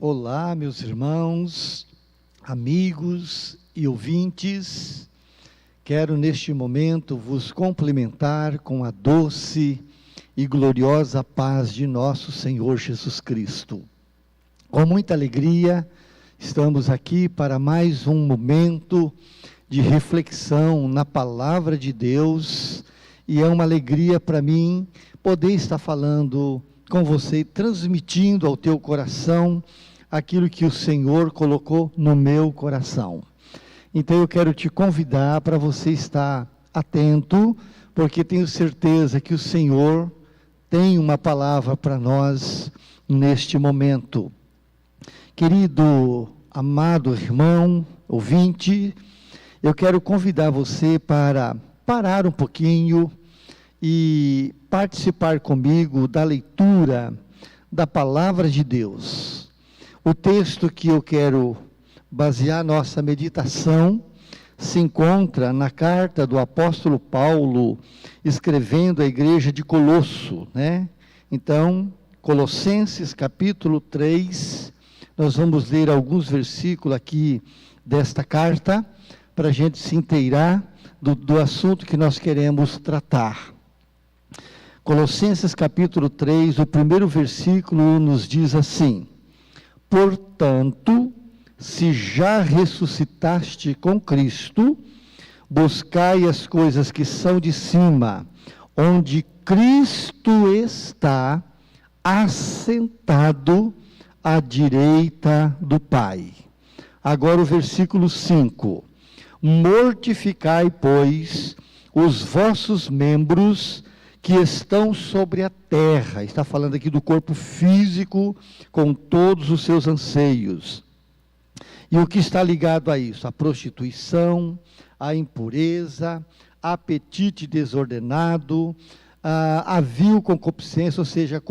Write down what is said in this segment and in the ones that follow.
Olá, meus irmãos, amigos e ouvintes. Quero neste momento vos cumprimentar com a doce e gloriosa paz de nosso Senhor Jesus Cristo. Com muita alegria, estamos aqui para mais um momento de reflexão na palavra de Deus, e é uma alegria para mim poder estar falando com você, transmitindo ao teu coração aquilo que o Senhor colocou no meu coração. Então eu quero te convidar para você estar atento, porque tenho certeza que o Senhor tem uma palavra para nós neste momento. Querido, amado irmão, ouvinte, eu quero convidar você para parar um pouquinho e participar comigo da leitura da palavra de Deus. O texto que eu quero basear nossa meditação se encontra na carta do apóstolo Paulo, escrevendo à igreja de Colosso, né? Então, Colossenses capítulo 3, nós vamos ler alguns versículos aqui desta carta, para a gente se inteirar do assunto que nós queremos tratar. Colossenses capítulo 3, o primeiro versículo nos diz assim: portanto, se já ressuscitaste com Cristo, buscai as coisas que são de cima, onde Cristo está assentado à direita do Pai. Agora o versículo 5: mortificai, pois, os vossos membros que estão sobre a terra. Está falando aqui do corpo físico, com todos os seus anseios. E o que está ligado a isso? A prostituição, a impureza, apetite desordenado, a vil concupiscência, ou seja,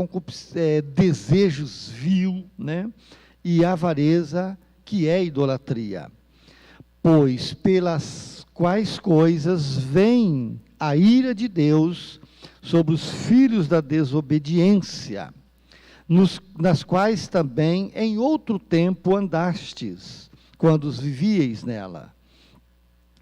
desejos vil, né? E a avareza, que é idolatria. Pois pelas quais coisas vem a ira de Deus sobre os filhos da desobediência, nas quais também em outro tempo andastes, quando os vivieis nela.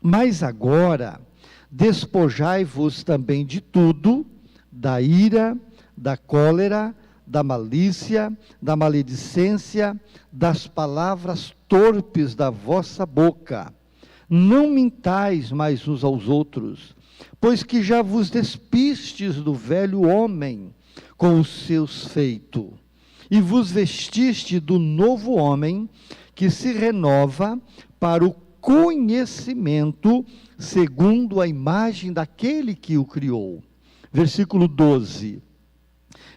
Mas agora, despojai-vos também de tudo, da ira, da cólera, da malícia, da maledicência, das palavras torpes da vossa boca. Não mintais mais uns aos outros, pois que já vos despistes do velho homem com os seus feitos, e vos vestiste do novo homem, que se renova para o conhecimento segundo a imagem daquele que o criou. Versículo 12.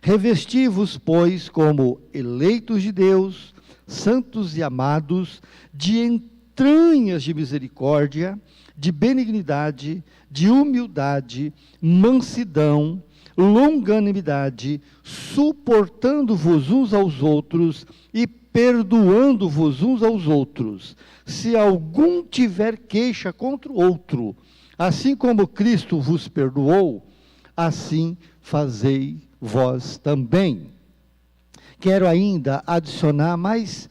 Revesti-vos, pois, como eleitos de Deus, santos e amados, de entranhas de misericórdia, de benignidade, de humildade, mansidão, longanimidade, suportando-vos uns aos outros e perdoando-vos uns aos outros, se algum tiver queixa contra o outro, assim como Cristo vos perdoou, assim fazei vós também. Quero ainda adicionar mais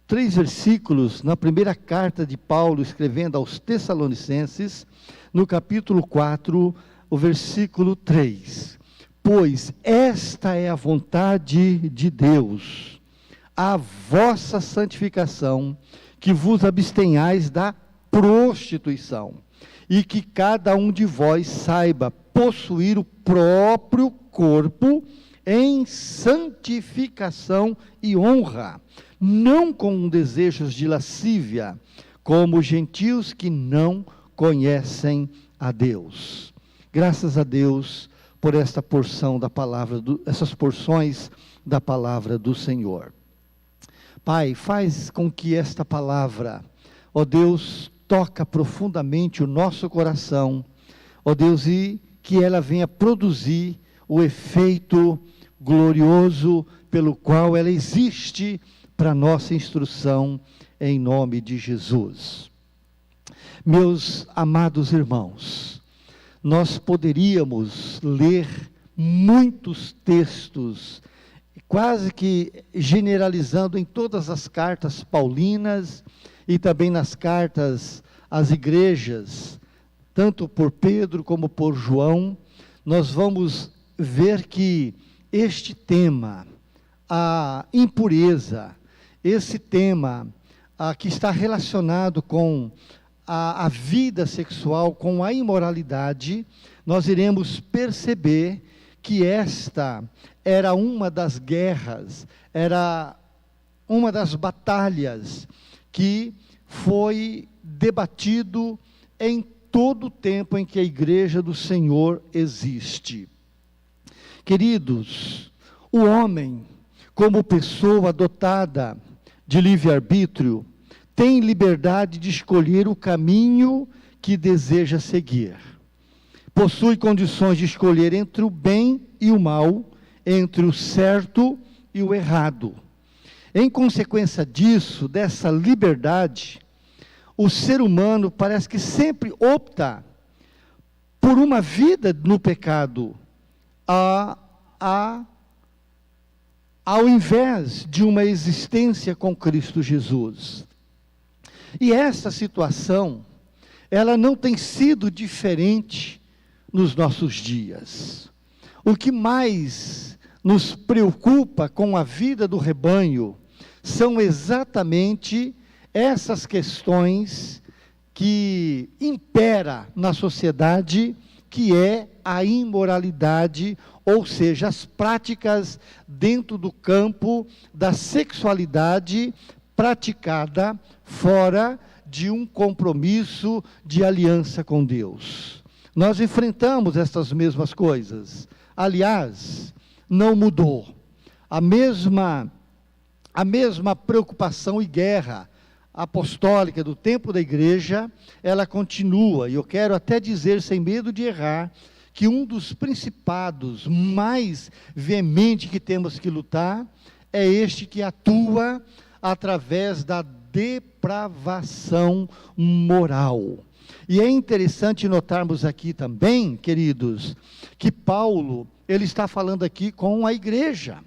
3 versículos na primeira carta de Paulo, escrevendo aos Tessalonicenses, no capítulo 4, o versículo 3. Pois esta é a vontade de Deus, a vossa santificação, que vos abstenhais da prostituição, e que cada um de vós saiba possuir o próprio corpo em santificação e honra, não com desejos de lascívia, como os gentios que não conhecem a Deus. Graças a Deus por esta porção da palavra, essas porções da palavra do Senhor. Pai, faz com que esta palavra, ó Deus, toca profundamente o nosso coração, ó Deus, e que ela venha produzir o efeito glorioso pelo qual ela existe para nossa instrução, em nome de Jesus. Meus amados irmãos, nós poderíamos ler muitos textos quase que generalizando em todas as cartas paulinas e também nas cartas às igrejas, tanto por Pedro como por João, nós vamos ver que este tema, a impureza, esse tema que está relacionado com a vida sexual, com a imoralidade, nós iremos perceber que esta era uma das guerras, era uma das batalhas que foi debatido em todo o tempo em que a igreja do Senhor existe. Queridos, o homem, como pessoa dotada de livre-arbítrio, tem liberdade de escolher o caminho que deseja seguir. Possui condições de escolher entre o bem e o mal, entre o certo e o errado. Em consequência disso, dessa liberdade, o ser humano parece que sempre opta por uma vida no pecado, ao invés de uma existência com Cristo Jesus. E essa situação, ela não tem sido diferente nos nossos dias. O que mais nos preocupa com a vida do rebanho são exatamente essas questões que impera na sociedade, que é a imoralidade, ou seja, as práticas dentro do campo da sexualidade praticada fora de um compromisso de aliança com Deus. Nós enfrentamos essas mesmas coisas. Aliás, não mudou. A mesma preocupação e guerra apostólica do tempo da igreja, ela continua. E eu quero até dizer, sem medo de errar, que um dos principados mais veementes que temos que lutar é este que atua através da depravação moral. E é interessante notarmos aqui também, queridos, que Paulo, ele está falando aqui com a igreja.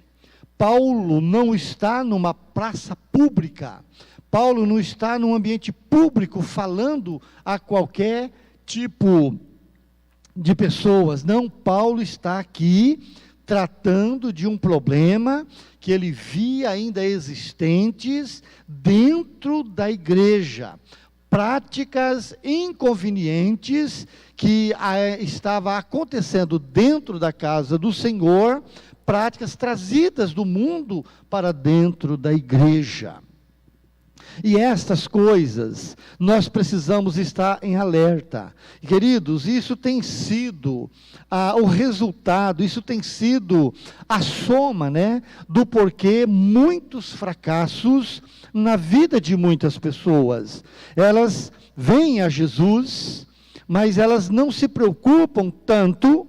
Paulo não está numa praça pública. Paulo não está num ambiente público falando a qualquer tipo de pessoas. Não, Paulo está aqui tratando de um problema que ele via ainda existentes dentro da igreja. Práticas inconvenientes que estava acontecendo dentro da casa do Senhor, práticas trazidas do mundo para dentro da igreja. E estas coisas, nós precisamos estar em alerta. Queridos, isso tem sido o resultado, isso tem sido a soma, do porquê muitos fracassos na vida de muitas pessoas. Elas vêm a Jesus, mas elas não se preocupam tanto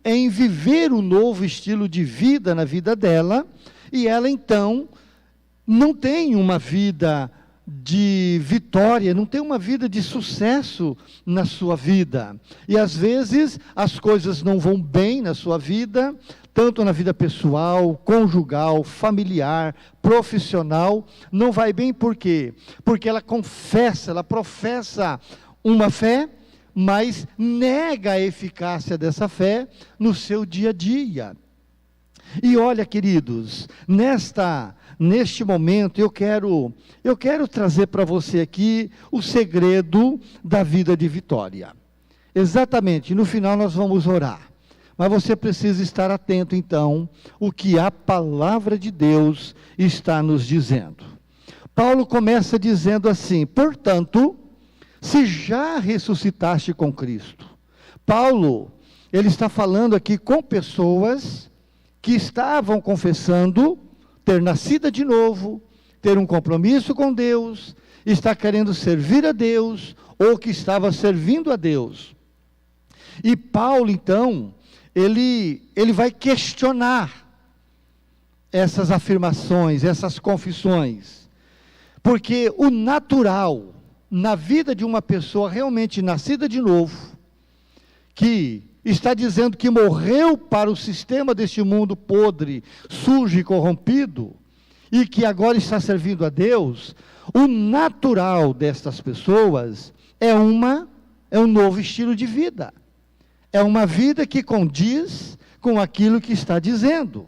em viver um novo estilo de vida na vida dela, e ela então não tem uma vida de vitória, não tem uma vida de sucesso na sua vida. E às vezes as coisas não vão bem na sua vida, tanto na vida pessoal, conjugal, familiar, profissional, não vai bem por quê? Porque ela professa uma fé, mas nega a eficácia dessa fé no seu dia a dia. E olha, queridos, neste momento eu quero trazer para você aqui o segredo da vida de vitória. Exatamente, no final nós vamos orar. Mas você precisa estar atento então o que a palavra de Deus está nos dizendo. Paulo começa dizendo assim: portanto, se já ressuscitaste com Cristo. Paulo, ele está falando aqui com pessoas que estavam confessando ter nascido de novo, ter um compromisso com Deus, está querendo servir a Deus, ou que estava servindo a Deus. E Paulo, então, ele vai questionar essas afirmações, essas confissões, porque o natural na vida de uma pessoa realmente nascida de novo, que está dizendo que morreu para o sistema deste mundo podre, sujo e corrompido, e que agora está servindo a Deus, o natural destas pessoas é um novo estilo de vida. É uma vida que condiz com aquilo que está dizendo.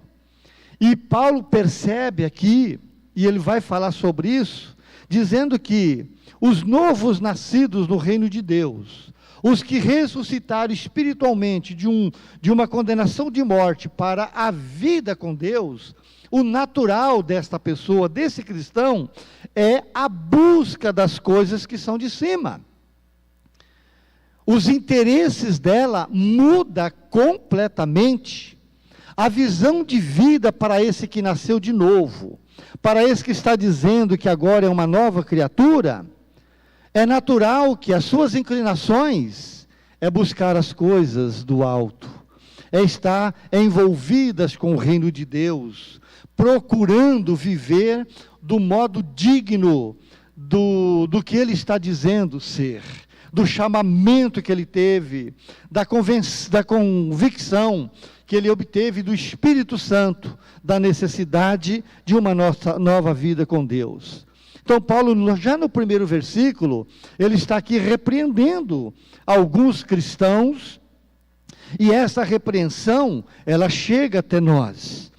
E Paulo percebe aqui, e ele vai falar sobre isso, dizendo que os novos nascidos no reino de Deus, os que ressuscitaram espiritualmente de uma condenação de morte para a vida com Deus, o natural desta pessoa, desse cristão, é a busca das coisas que são de cima. Os interesses dela mudam completamente. A visão de vida para esse que nasceu de novo, para esse que está dizendo que agora é uma nova criatura, é natural que as suas inclinações é buscar as coisas do alto, é estar envolvidas com o reino de Deus, procurando viver do modo digno do que ele está dizendo ser, do chamamento que ele teve, da convicção que ele obteve do Espírito Santo, da necessidade de uma nova vida com Deus. Então Paulo, já no primeiro versículo, ele está aqui repreendendo alguns cristãos, e essa repreensão, ela chega até nós,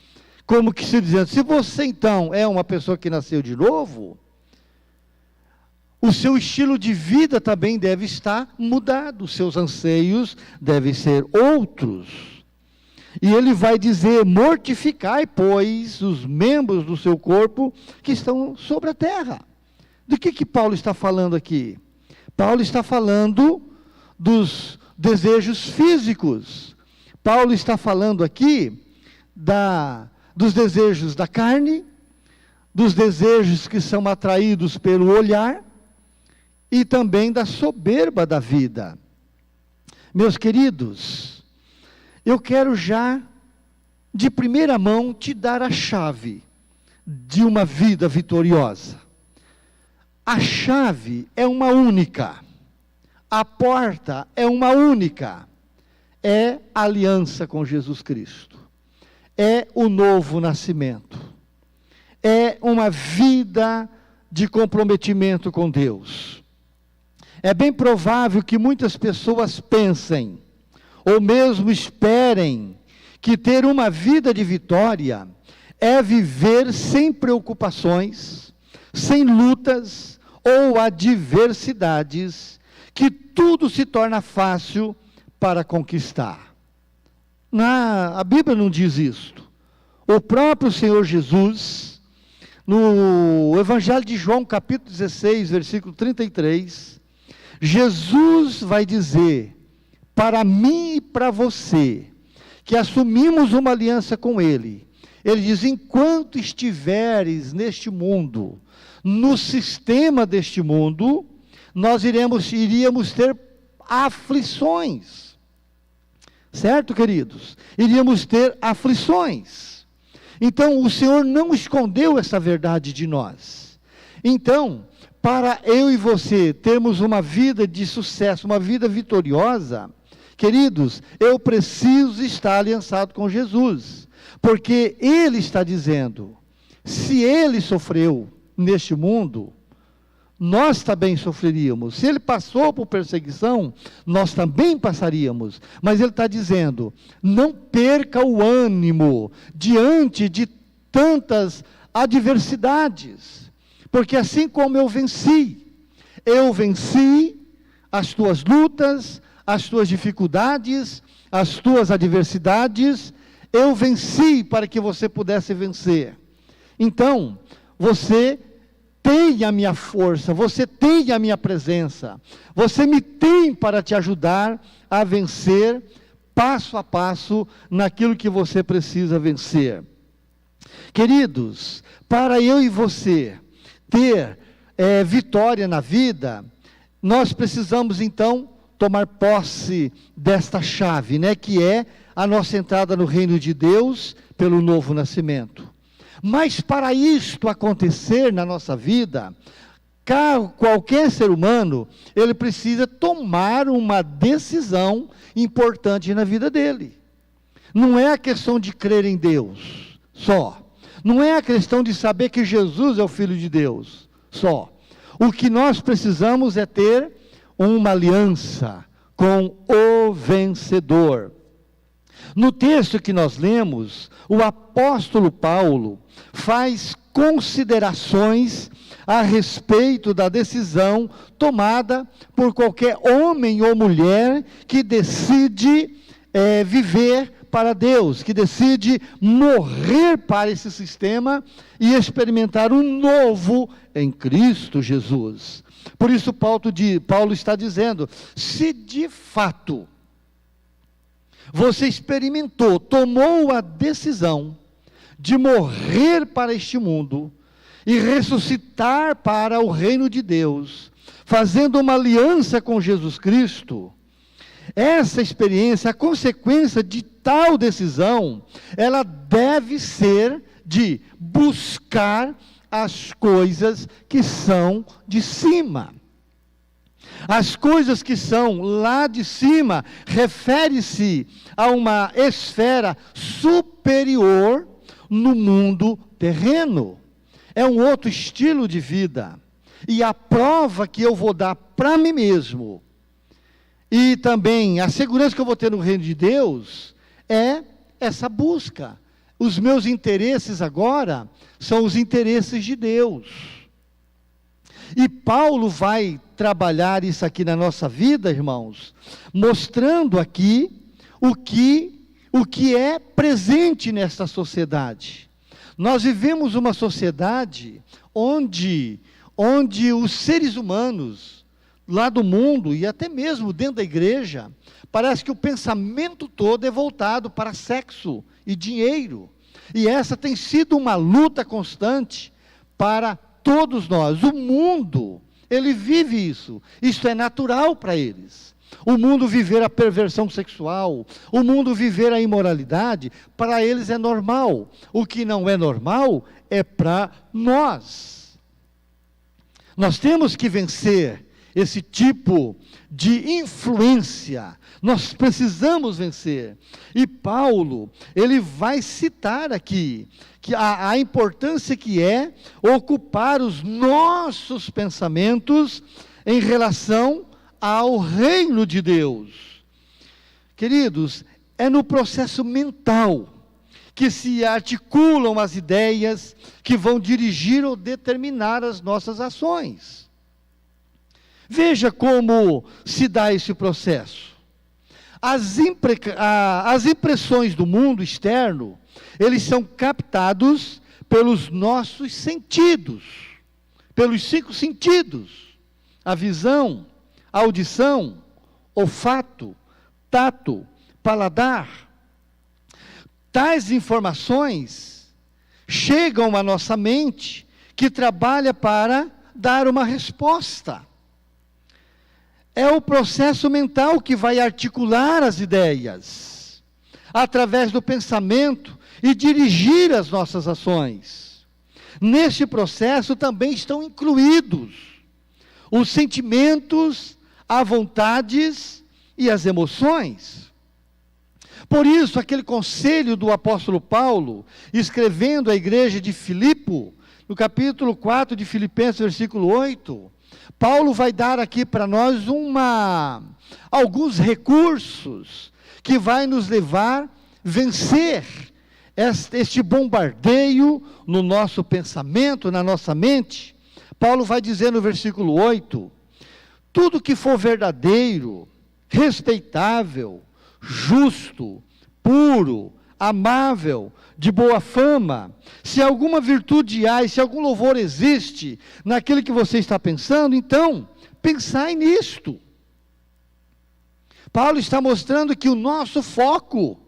como que se dizendo, se você então é uma pessoa que nasceu de novo, o seu estilo de vida também deve estar mudado, os seus anseios devem ser outros. E ele vai dizer, mortificai, pois, os membros do seu corpo que estão sobre a terra. Do que Paulo está falando aqui? Paulo está falando dos desejos físicos. Paulo está falando aqui dos desejos da carne, dos desejos que são atraídos pelo olhar, e também da soberba da vida. Meus queridos, eu quero já, de primeira mão, te dar a chave de uma vida vitoriosa. A chave é uma única. A porta é uma única. É a aliança com Jesus Cristo. É o novo nascimento. É uma vida de comprometimento com Deus. É bem provável que muitas pessoas pensem, ou mesmo esperem, que ter uma vida de vitória é viver sem preocupações, sem lutas ou adversidades, que tudo se torna fácil para conquistar. A Bíblia não diz isto. O próprio Senhor Jesus, no Evangelho de João, capítulo 16, versículo 33, Jesus vai dizer, para mim e para você, que assumimos uma aliança com Ele, Ele diz, enquanto estiveres neste mundo, no sistema deste mundo, nós iríamos ter aflições, certo, queridos? Iríamos ter aflições. Então, o Senhor não escondeu essa verdade de nós. Então, para eu e você termos uma vida de sucesso, uma vida vitoriosa, queridos, eu preciso estar aliançado com Jesus, porque Ele está dizendo, se Ele sofreu neste mundo, nós também sofreríamos. Se Ele passou por perseguição, nós também passaríamos. Mas Ele está dizendo, não perca o ânimo diante de tantas adversidades, porque assim como eu venci as tuas lutas, as tuas dificuldades, as tuas adversidades, eu venci para que você pudesse vencer. Então, você tem a minha força, você tem a minha presença, você me tem para te ajudar a vencer, passo a passo, naquilo que você precisa vencer. Queridos, para eu e você ter vitória na vida, nós precisamos então tomar posse desta chave, que é a nossa entrada no reino de Deus pelo novo nascimento. Mas para isto acontecer na nossa vida, Qualquer ser humano, ele precisa tomar uma decisão importante na vida dele. Não é a questão de crer em Deus só. Não é a questão de saber que Jesus é o Filho de Deus só. O que nós precisamos é ter uma aliança com o vencedor. No texto que nós lemos, o apóstolo Paulo faz considerações a respeito da decisão tomada por qualquer homem ou mulher que decide viver para Deus, que decide morrer para esse sistema e experimentar um novo em Cristo Jesus. Por isso Paulo está dizendo, se de fato você experimentou, tomou a decisão de morrer para este mundo e ressuscitar para o reino de Deus, fazendo uma aliança com Jesus Cristo, essa experiência, a consequência de tal decisão, ela deve ser de buscar as coisas que são de cima. As coisas que são lá de cima, refere-se a uma esfera superior no mundo terreno. É um outro estilo de vida. E a prova que eu vou dar para mim mesmo, e também a segurança que eu vou ter no reino de Deus, é essa busca. Os meus interesses agora são os interesses de Deus. E Paulo vai trabalhar isso aqui na nossa vida, irmãos, mostrando aqui o que é presente nesta sociedade. Nós vivemos uma sociedade onde os seres humanos, lá do mundo e até mesmo dentro da igreja, parece que o pensamento todo é voltado para sexo e dinheiro. E essa tem sido uma luta constante para todos nós. O mundo, ele vive isso. Isso é natural para eles. O mundo viver a perversão sexual, o mundo viver a imoralidade, para eles é normal. O que não é normal é para nós. Nós temos que vencer esse tipo de influência. Nós precisamos vencer. E Paulo, ele vai citar aqui que a importância que é ocupar os nossos pensamentos em relação ao reino de Deus. Queridos, é no processo mental que se articulam as ideias que vão dirigir ou determinar as nossas ações. Veja como se dá esse processo. As impressões do mundo externo, eles são captados pelos nossos sentidos, pelos 5 sentidos: a visão, a audição, olfato, tato, paladar. Tais informações chegam à nossa mente, que trabalha para dar uma resposta. É o processo mental que vai articular as ideias, através do pensamento, e dirigir as nossas ações. Neste processo também estão incluídos os sentimentos, as vontades e as emoções. Por isso, aquele conselho do apóstolo Paulo, escrevendo à igreja de Filipe, no capítulo 4 de Filipenses, versículo 8, Paulo vai dar aqui para nós alguns recursos que vai nos levar a vencer este bombardeio no nosso pensamento, na nossa mente. Paulo vai dizer no versículo 8, tudo que for verdadeiro, respeitável, justo, puro, amável, de boa fama, se alguma virtude há e se algum louvor existe naquele que você está pensando, então, pensai nisto. Paulo está mostrando que o nosso foco,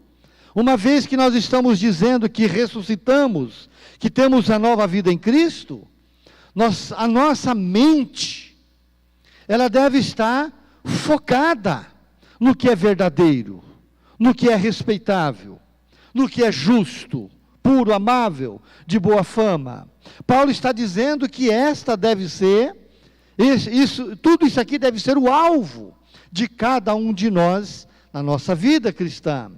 uma vez que nós estamos dizendo que ressuscitamos, que temos a nova vida em Cristo, a nossa mente, ela deve estar focada no que é verdadeiro, no que é respeitável, no que é justo, puro, amável, de boa fama. Paulo está dizendo que esta deve ser Tudo isso aqui deve ser o alvo de cada um de nós na nossa vida cristã.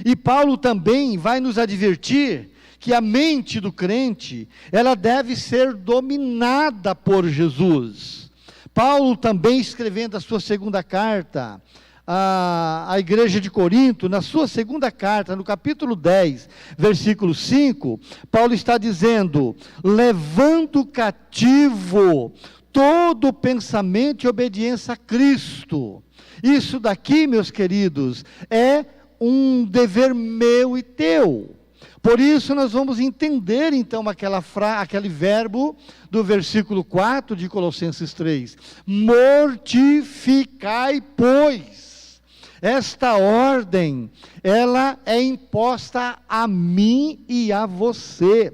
E Paulo também vai nos advertir que a mente do crente, ela deve ser dominada por Jesus. Paulo também, escrevendo a sua segunda carta à igreja de Corinto, na sua segunda carta, no capítulo 10, versículo 5, Paulo está dizendo: levando cativo todo pensamento e obediência a Cristo. Isso daqui, meus queridos, é um dever meu e teu. Por isso nós vamos entender então aquele verbo do versículo 4 de Colossenses 3. Mortificai, pois. Esta ordem, ela é imposta a mim e a você.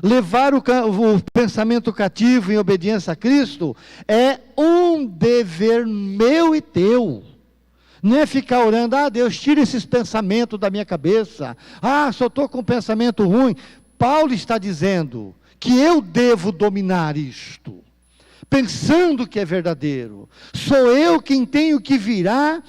Levar o pensamento cativo em obediência a Cristo é um dever meu e teu. Não é ficar orando: Deus, tira esses pensamentos da minha cabeça. Só estou com um pensamento ruim. Paulo está dizendo que eu devo dominar isto, pensando que é verdadeiro. Sou eu quem tenho que virar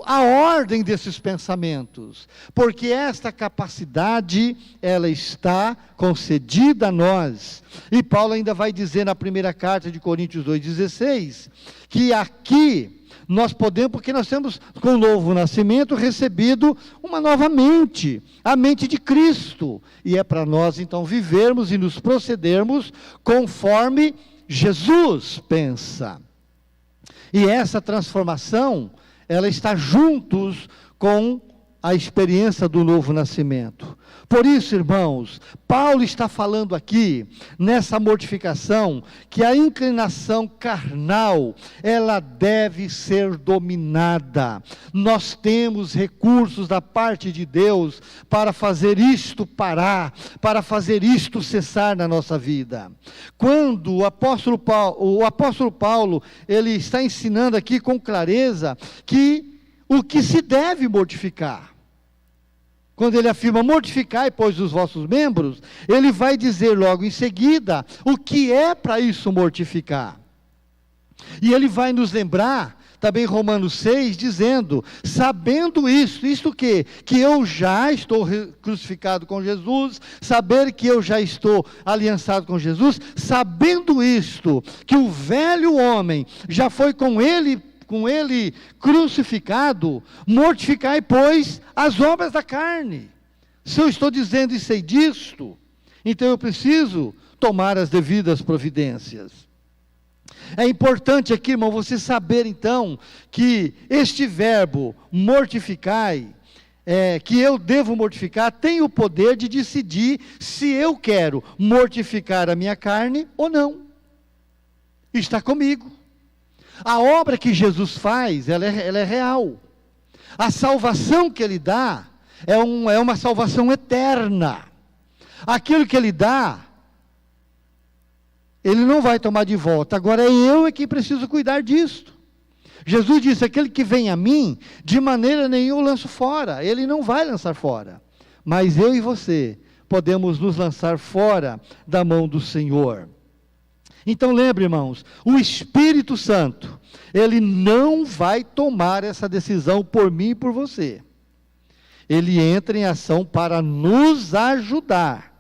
a ordem desses pensamentos, porque esta capacidade, ela está concedida a nós. E Paulo ainda vai dizer na primeira carta de Coríntios 2,16, que aqui nós podemos, porque nós temos, com o novo nascimento, recebido uma nova mente, a mente de Cristo, e é para nós então vivermos e nos procedermos conforme Jesus pensa. E essa transformação, ela está juntos com a experiência do novo nascimento. Por isso, irmãos, Paulo está falando aqui, nessa mortificação, que a inclinação carnal, ela deve ser dominada. Nós temos recursos da parte de Deus para fazer isto parar, para fazer isto cessar na nossa vida. Quando o apóstolo Paulo, ele está ensinando aqui com clareza que o que se deve mortificar. Quando ele afirma: mortificai, pois, os vossos membros, ele vai dizer logo em seguida o que é para isso mortificar. E ele vai nos lembrar, também Romanos 6, dizendo: sabendo isto o quê? Que eu já estou crucificado com Jesus, saber que eu já estou aliançado com Jesus, sabendo isto, que o velho homem já foi com ele crucificado, mortificai, pois, as obras da carne. Se eu estou dizendo e sei disto, então eu preciso tomar as devidas providências. É importante aqui, irmão, você saber então, que este verbo, mortificai, que eu devo mortificar, tem o poder de decidir se eu quero mortificar a minha carne ou não. Está comigo. A obra que Jesus faz, ela é real. A salvação que Ele dá, é uma salvação eterna. Aquilo que Ele dá, Ele não vai tomar de volta. Agora eu é que preciso cuidar disto. Jesus disse: aquele que vem a mim, de maneira nenhuma eu lanço fora. Ele não vai lançar fora. Mas eu e você podemos nos lançar fora da mão do Senhor. Então lembre, irmãos, o Espírito Santo, ele não vai tomar essa decisão por mim e por você. Ele entra em ação para nos ajudar,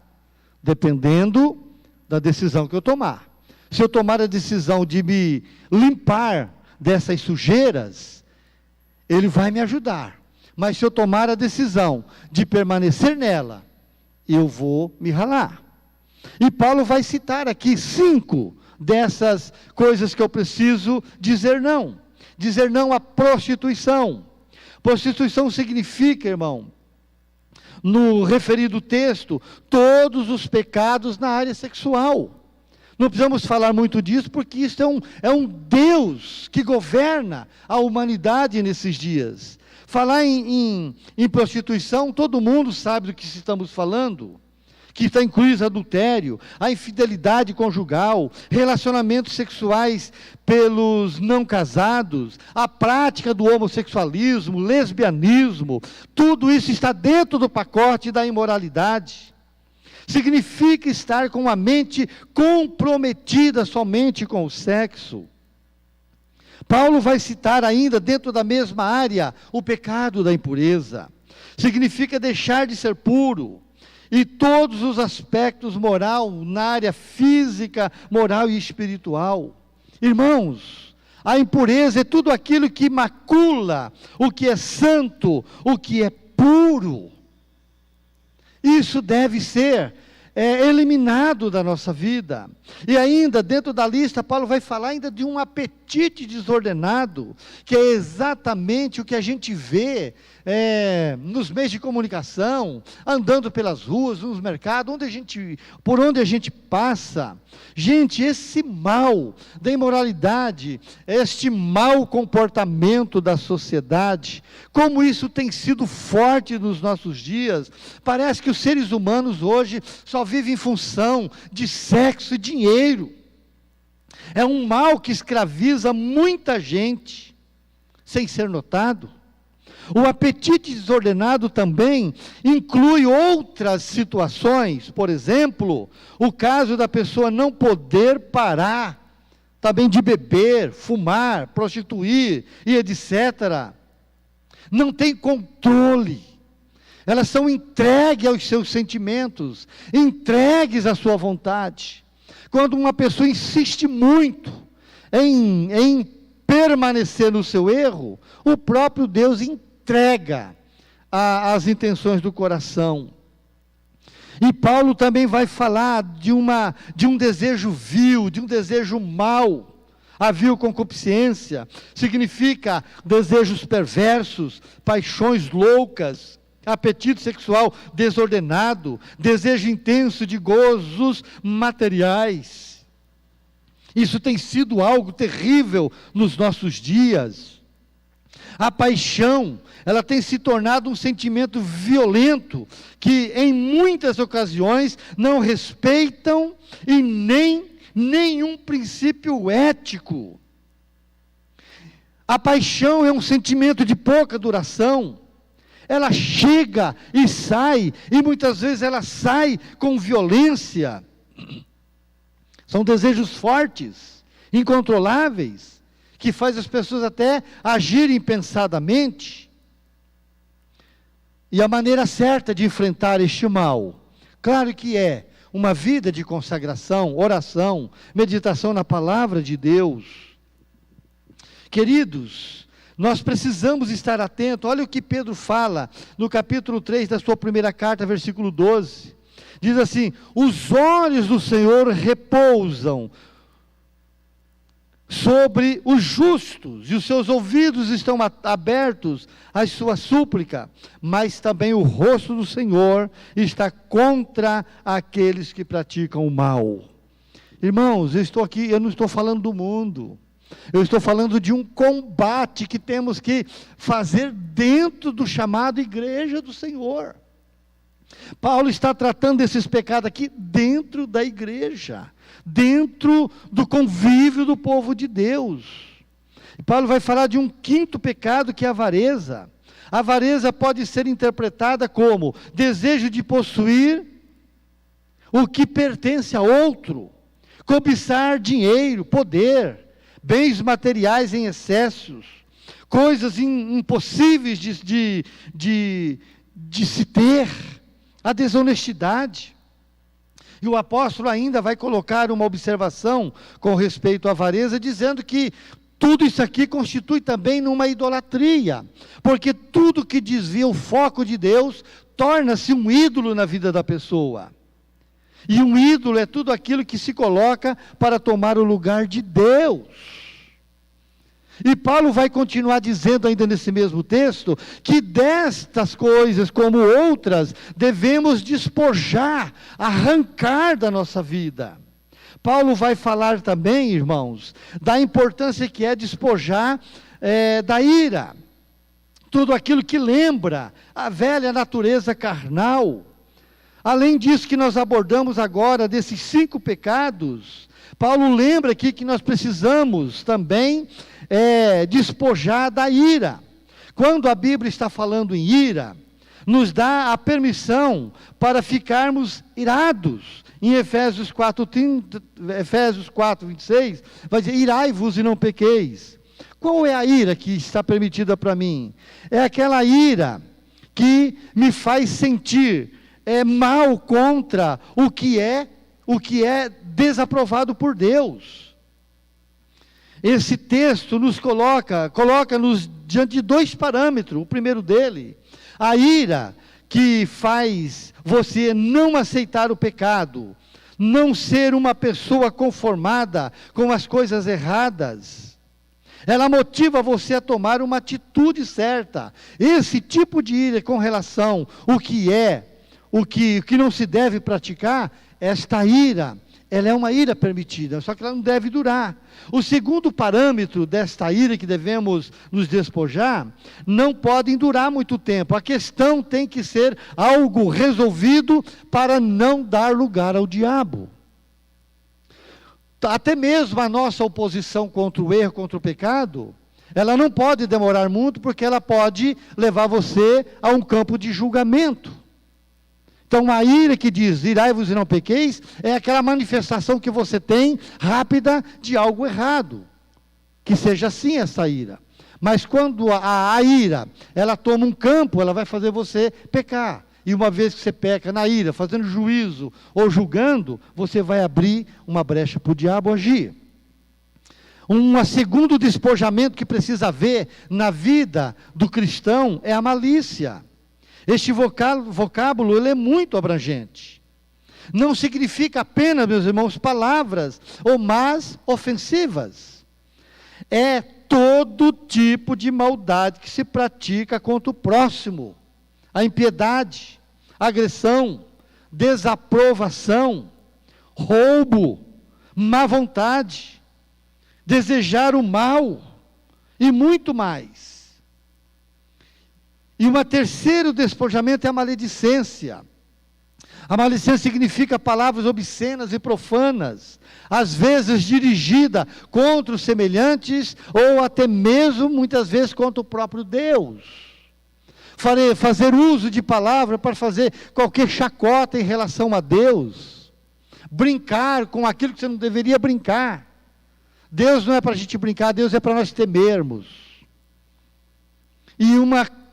dependendo da decisão que eu tomar. Se eu tomar a decisão de me limpar dessas sujeiras, ele vai me ajudar. Mas se eu tomar a decisão de permanecer nela, eu vou me ralar. E Paulo vai citar aqui 5 dessas coisas que eu preciso dizer não. Dizer não à prostituição. Prostituição significa, irmão, no referido texto, todos os pecados na área sexual. Não precisamos falar muito disso, porque isso é um Deus que governa a humanidade nesses dias. Falar em prostituição, todo mundo sabe do que estamos falando. Que está incluído adultério, a infidelidade conjugal, relacionamentos sexuais pelos não casados, a prática do homossexualismo, lesbianismo, tudo isso está dentro do pacote da imoralidade. significa estar com a mente comprometida somente com o sexo. Paulo vai citar ainda, dentro da mesma área, o pecado da impureza. Significa deixar de ser puro, e todos os aspectos moral, na área física, moral e espiritual. Irmãos, a impureza é tudo aquilo que macula o que é santo, o que é puro. Isso deve ser eliminado da nossa vida. E ainda, dentro da lista, Paulo vai falar ainda de um apetite desordenado, que é exatamente o que a gente vê nos meios de comunicação, andando pelas ruas, nos mercados, por onde a gente passa. Gente, esse mal da imoralidade, este mau comportamento da sociedade, como isso tem sido forte nos nossos dias. Parece que os seres humanos hoje só vivem em função de sexo e dinheiro. É um mal que escraviza muita gente, sem ser notado. O apetite desordenado também inclui outras situações, por exemplo, o caso da pessoa não poder parar, também de beber, fumar, prostituir e etc. Não tem controle, elas são entregues aos seus sentimentos, entregues à sua vontade. Quando uma pessoa insiste muito em permanecer no seu erro, o próprio Deus entrega as intenções do coração. E Paulo também vai falar de um desejo vil, de um desejo mau. A vil concupiscência significa desejos perversos, paixões loucas, apetite sexual desordenado, desejo intenso de gozos materiais. Isso tem sido algo terrível nos nossos dias. A paixão, ela tem se tornado um sentimento violento, que em muitas ocasiões não respeitam e nem nenhum princípio ético. A paixão é um sentimento de pouca duração. Ela chega e sai, e muitas vezes ela sai com violência. São desejos fortes, incontroláveis, que faz as pessoas até agirem impensadamente. E a maneira certa de enfrentar este mal, claro que é uma vida de consagração, oração, meditação na palavra de Deus. Queridos, nós precisamos estar atentos. Olha o que Pedro fala no capítulo 3 da sua primeira carta, versículo 12. Diz assim: os olhos do Senhor repousam sobre os justos, e os seus ouvidos estão abertos à sua súplica, mas também o rosto do Senhor está contra aqueles que praticam o mal. Irmãos, eu não estou falando do mundo, eu estou falando de um combate que temos que fazer dentro do chamado igreja do Senhor. Paulo está tratando desses pecados aqui dentro da igreja, dentro do convívio do povo de Deus. E Paulo vai falar de um quinto pecado, que é a avareza. A avareza pode ser interpretada como desejo de possuir o que pertence a outro, cobiçar dinheiro, poder, bens materiais em excessos, coisas impossíveis de se ter, a desonestidade. E o apóstolo ainda vai colocar uma observação com respeito à avareza, dizendo que tudo isso aqui constitui também numa idolatria, porque tudo que desvia o foco de Deus torna-se um ídolo na vida da pessoa. E um ídolo é tudo aquilo que se coloca para tomar o lugar de Deus. E Paulo vai continuar dizendo ainda nesse mesmo texto, que destas coisas como outras, devemos despojar, arrancar da nossa vida. Paulo vai falar também, irmãos, da importância que é despojar da ira, tudo aquilo que lembra a velha natureza carnal. Além disso que nós abordamos agora, desses 5 pecados, Paulo lembra aqui que nós precisamos também despojar da ira. Quando a Bíblia está falando em ira, nos dá a permissão para ficarmos irados. Em Efésios 4, 26, vai dizer, irai-vos e não pequeis. Qual é a ira que está permitida para mim? É aquela ira que me faz sentir mal contra o que é desaprovado por Deus. Esse texto nos coloca-nos diante de dois parâmetros. O primeiro dele, a ira que faz você não aceitar o pecado, não ser uma pessoa conformada com as coisas erradas. Ela motiva você a tomar uma atitude certa. Esse tipo de ira com relação ao que o que não se deve praticar, esta ira, ela é uma ira permitida, só que ela não deve durar. O segundo parâmetro desta ira que devemos nos despojar, não podem durar muito tempo. A questão tem que ser algo resolvido para não dar lugar ao diabo. Até mesmo a nossa oposição contra o erro, contra o pecado, ela não pode demorar muito, porque ela pode levar você a um campo de julgamento. Então, a ira que diz, irai-vos e não pequeis, é aquela manifestação que você tem, rápida, de algo errado. Que seja assim essa ira. Mas quando a ira, ela toma um campo, ela vai fazer você pecar. E uma vez que você peca na ira, fazendo juízo ou julgando, você vai abrir uma brecha para o diabo agir. Um segundo despojamento que precisa haver na vida do cristão é a malícia. Este vocábulo ele é muito abrangente. Não significa apenas, meus irmãos, palavras ou más ofensivas. É todo tipo de maldade que se pratica contra o próximo. A impiedade, agressão, desaprovação, roubo, má vontade, desejar o mal e muito mais. E um terceiro despojamento é a maledicência. A maledicência significa palavras obscenas e profanas, às vezes dirigida contra os semelhantes, ou até mesmo, muitas vezes, contra o próprio Deus. Fazer uso de palavra para fazer qualquer chacota em relação a Deus. Brincar com aquilo que você não deveria brincar. Deus não é para a gente brincar, Deus é para nós temermos. E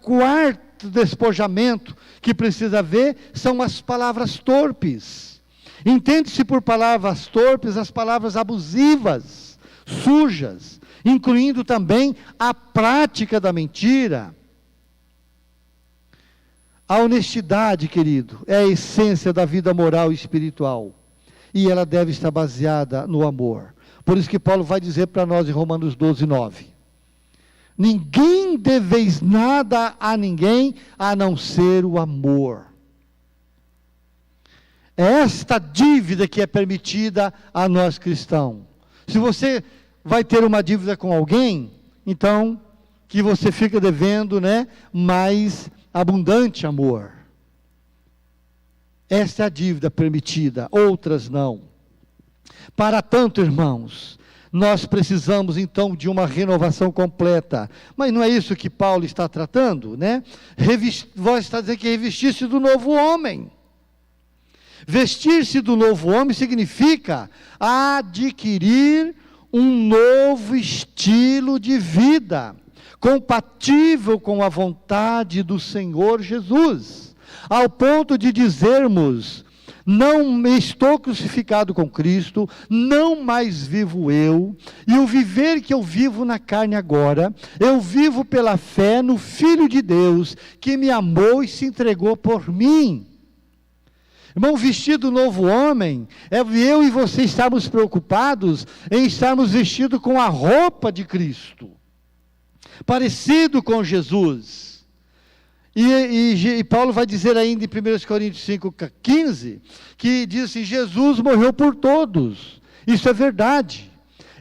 quarto despojamento que precisa haver são as palavras torpes. Entende-se por palavras torpes as palavras abusivas, sujas, incluindo também a prática da mentira. A honestidade, querido, é a essência da vida moral e espiritual. E ela deve estar baseada no amor. Por isso que Paulo vai dizer para nós em Romanos 12, 9. Ninguém deveis nada a ninguém, a não ser o amor. É esta dívida que é permitida a nós cristãos. Se você vai ter uma dívida com alguém, então, que você fica devendo, mais abundante amor. Esta é a dívida permitida, outras não. Para tanto, irmãos, nós precisamos então de uma renovação completa. Mas não é isso que Paulo está tratando, Vós está dizendo que revestir-se do novo homem. Vestir-se do novo homem significa adquirir um novo estilo de vida, compatível com a vontade do Senhor Jesus, ao ponto de dizermos: não estou crucificado com Cristo, não mais vivo eu, e o viver que eu vivo na carne agora, eu vivo pela fé no Filho de Deus, que me amou e se entregou por mim. Irmão, vestido do novo homem, é eu e você estarmos preocupados em estarmos vestidos com a roupa de Cristo, parecido com Jesus. E Paulo vai dizer ainda em 1 Coríntios 5,15, que diz assim: Jesus morreu por todos. Isso é verdade.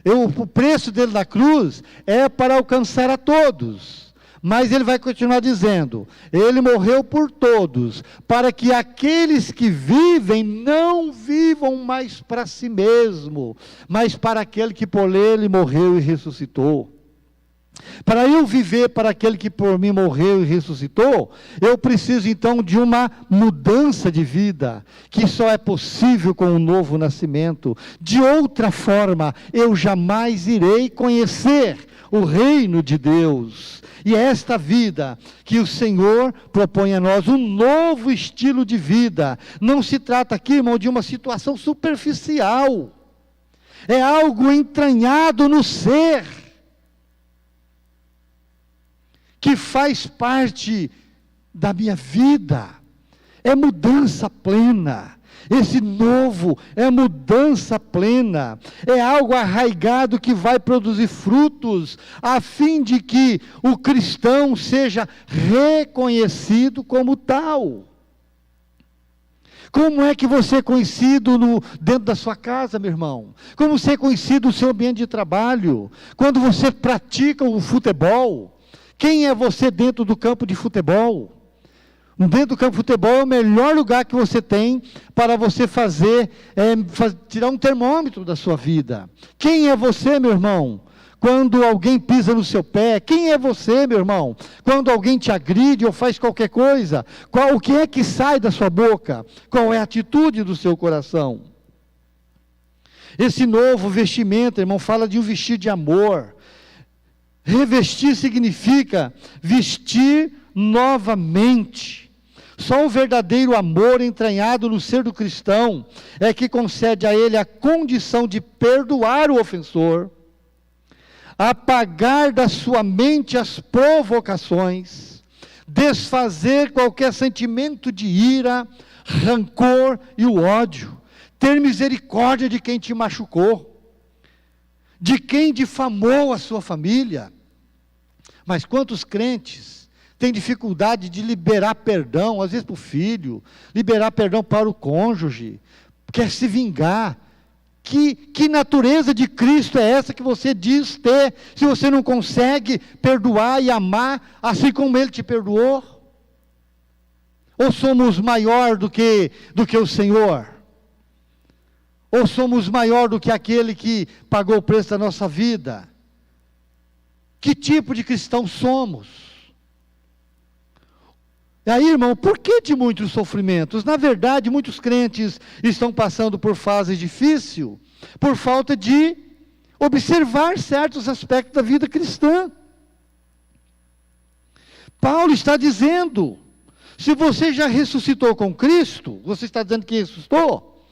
O preço dele na cruz é para alcançar a todos. Mas ele vai continuar dizendo: ele morreu por todos, para que aqueles que vivem não vivam mais para si mesmo, mas para aquele que por ele morreu e ressuscitou. Para eu viver para aquele que por mim morreu e ressuscitou, eu preciso então de uma mudança de vida, que só é possível com um novo nascimento. De outra forma, eu jamais irei conhecer o reino de Deus. E é esta vida que o Senhor propõe a nós, um novo estilo de vida. Não se trata aqui, irmão, de uma situação superficial. É algo entranhado no ser, que faz parte da minha vida. É mudança plena. Esse novo é mudança plena. É algo arraigado que vai produzir frutos, a fim de que o cristão seja reconhecido como tal. Como é que você é conhecido dentro da sua casa, meu irmão? Como você é conhecido no seu ambiente de trabalho? Quando você pratica o futebol, quem é você dentro do campo de futebol? Dentro do campo de futebol é o melhor lugar que você tem para você tirar um termômetro da sua vida. Quem é você, meu irmão? Quando alguém pisa no seu pé, quem é você, meu irmão? Quando alguém te agride ou faz qualquer coisa, o que é que sai da sua boca? Qual é a atitude do seu coração? Esse novo vestimento, irmão, fala de um vestir de amor. Revestir significa vestir novamente. Só o verdadeiro amor entranhado no ser do cristão é que concede a ele a condição de perdoar o ofensor, apagar da sua mente as provocações, desfazer qualquer sentimento de ira, rancor e o ódio, ter misericórdia de quem te machucou, de quem difamou a sua família. Mas quantos crentes têm dificuldade de liberar perdão, às vezes para o filho, liberar perdão para o cônjuge, quer se vingar. Que natureza de Cristo é essa que você diz ter, se você não consegue perdoar e amar, assim como Ele te perdoou? Ou somos maior do que o Senhor? Ou somos maior do que aquele que pagou o preço da nossa vida? Que tipo de cristão somos? E aí, irmão, por que de muitos sofrimentos? Na verdade, muitos crentes estão passando por fases difíceis, por falta de observar certos aspectos da vida cristã. Paulo está dizendo, se você já ressuscitou com Cristo, você está dizendo que ressuscitou,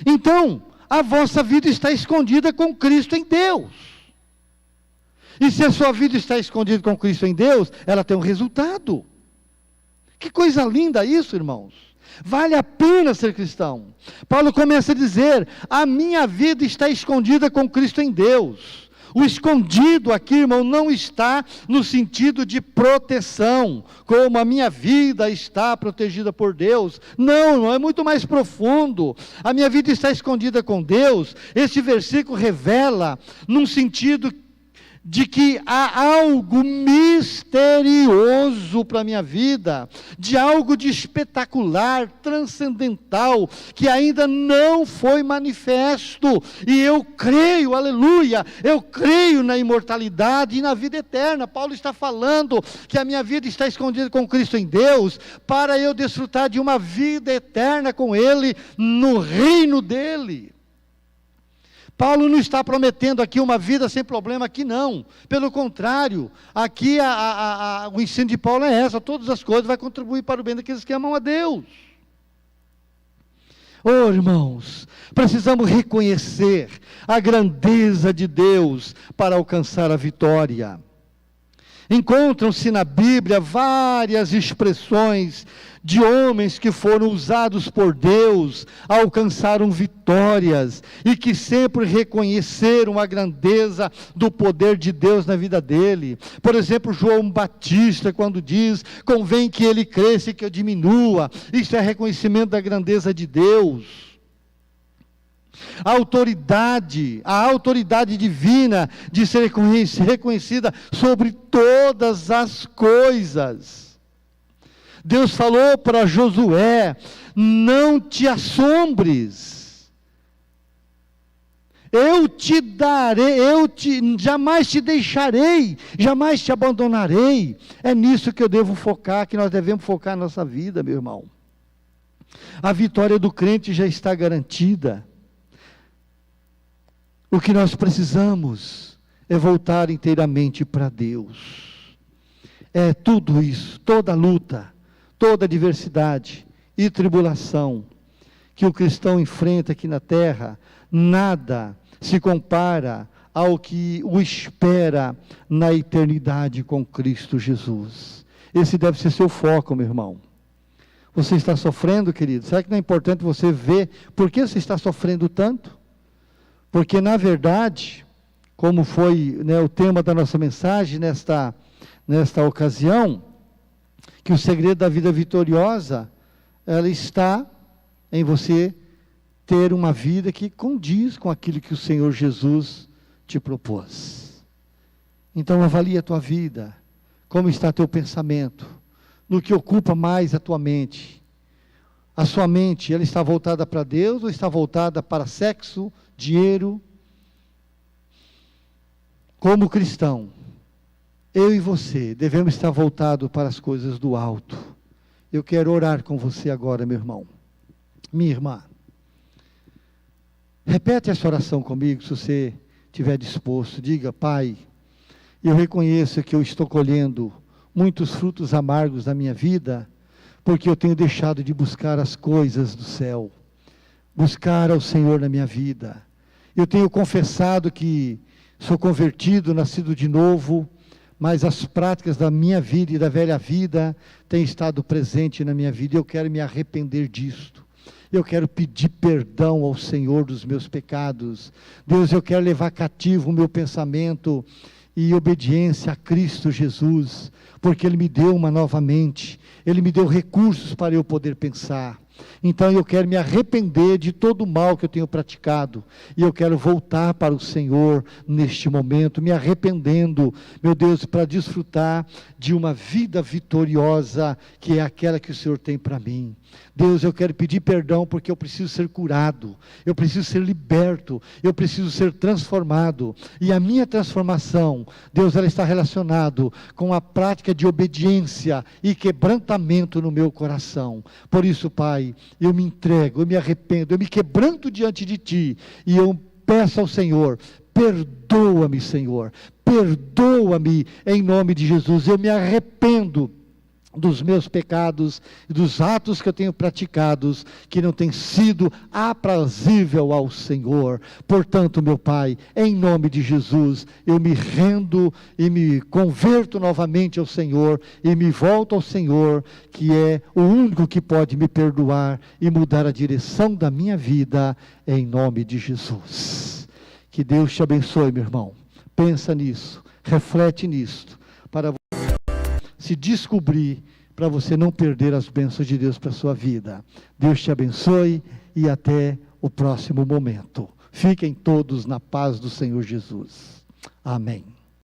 então, a vossa vida está escondida com Cristo em Deus. E se a sua vida está escondida com Cristo em Deus, ela tem um resultado. Que coisa linda isso, irmãos. Vale a pena ser cristão. Paulo começa a dizer, a minha vida está escondida com Cristo em Deus. O escondido aqui, irmão, não está no sentido de proteção, como a minha vida está protegida por Deus. Não, é muito mais profundo. A minha vida está escondida com Deus. Este versículo revela num sentido de que há algo misterioso para a minha vida, de algo de espetacular, transcendental, que ainda não foi manifesto, e eu creio, aleluia, eu creio na imortalidade e na vida eterna. Paulo está falando que a minha vida está escondida com Cristo em Deus, para eu desfrutar de uma vida eterna com Ele, no reino dEle. Paulo não está prometendo aqui uma vida sem problema, aqui não. Pelo contrário, aqui o ensino de Paulo é essa, todas as coisas vão contribuir para o bem daqueles que amam a Deus. Oh, irmãos, precisamos reconhecer a grandeza de Deus para alcançar a vitória. Encontram-se na Bíblia várias expressões de homens que foram usados por Deus, alcançaram vitórias, e que sempre reconheceram a grandeza do poder de Deus na vida dele. Por exemplo, João Batista, quando diz, convém que ele cresça e que eu diminua. Isso é reconhecimento da grandeza de Deus. A autoridade divina de ser reconhecida sobre todas as coisas. Deus falou para Josué, não te assombres, eu te darei, jamais te deixarei, jamais te abandonarei. É nisso que eu devo focar, que nós devemos focar na nossa vida, meu irmão. A vitória do crente já está garantida. O que nós precisamos é voltar inteiramente para Deus. É tudo isso, toda luta, toda adversidade e tribulação que o cristão enfrenta aqui na terra, nada se compara ao que o espera na eternidade com Cristo Jesus. Esse deve ser seu foco, meu irmão. Você está sofrendo, querido? Será que não é importante você ver por que você está sofrendo tanto? Porque, na verdade, como foi, né, o tema da nossa mensagem nesta ocasião, que o segredo da vida vitoriosa, ela está em você ter uma vida que condiz com aquilo que o Senhor Jesus te propôs. Então avalie a tua vida, como está teu pensamento, no que ocupa mais a tua mente. A sua mente, ela está voltada para Deus ou está voltada para sexo, dinheiro? Como cristão, eu e você devemos estar voltados para as coisas do alto. Eu quero orar com você agora, meu irmão. Minha irmã, repete essa oração comigo, se você estiver disposto. Diga: Pai, eu reconheço que eu estou colhendo muitos frutos amargos na minha vida, porque eu tenho deixado de buscar as coisas do céu, buscar ao Senhor na minha vida. Eu tenho confessado que sou convertido, nascido de novo, mas as práticas da minha vida e da velha vida têm estado presentes na minha vida. Eu quero me arrepender disto. Eu quero pedir perdão ao Senhor dos meus pecados. Deus, eu quero levar cativo o meu pensamento e obediência a Cristo Jesus, porque Ele me deu uma nova mente, Ele me deu recursos para eu poder pensar. Então eu quero me arrepender de todo o mal que eu tenho praticado, e eu quero voltar para o Senhor neste momento, me arrependendo, meu Deus, para desfrutar de uma vida vitoriosa, que é aquela que o Senhor tem para mim. Deus, eu quero pedir perdão, porque eu preciso ser curado, eu preciso ser liberto, eu preciso ser transformado, e a minha transformação, Deus, ela está relacionada com a prática de obediência e quebrantamento no meu coração. Por isso, Pai, eu me entrego, eu me arrependo, eu me quebranto diante de Ti, e eu peço ao Senhor: perdoa-me, Senhor, perdoa-me em nome de Jesus. Eu me arrependo dos meus pecados e dos atos que eu tenho praticados, que não tem sido aprazível ao Senhor. Portanto, meu Pai, em nome de Jesus, eu me rendo e me converto novamente ao Senhor, e me volto ao Senhor, que é o único que pode me perdoar e mudar a direção da minha vida, em nome de Jesus. Que Deus te abençoe, meu irmão. Pensa nisso, reflete nisso, para se descobrir, para você não perder as bênçãos de Deus para a sua vida. Deus te abençoe e até o próximo momento. Fiquem todos na paz do Senhor Jesus. Amém.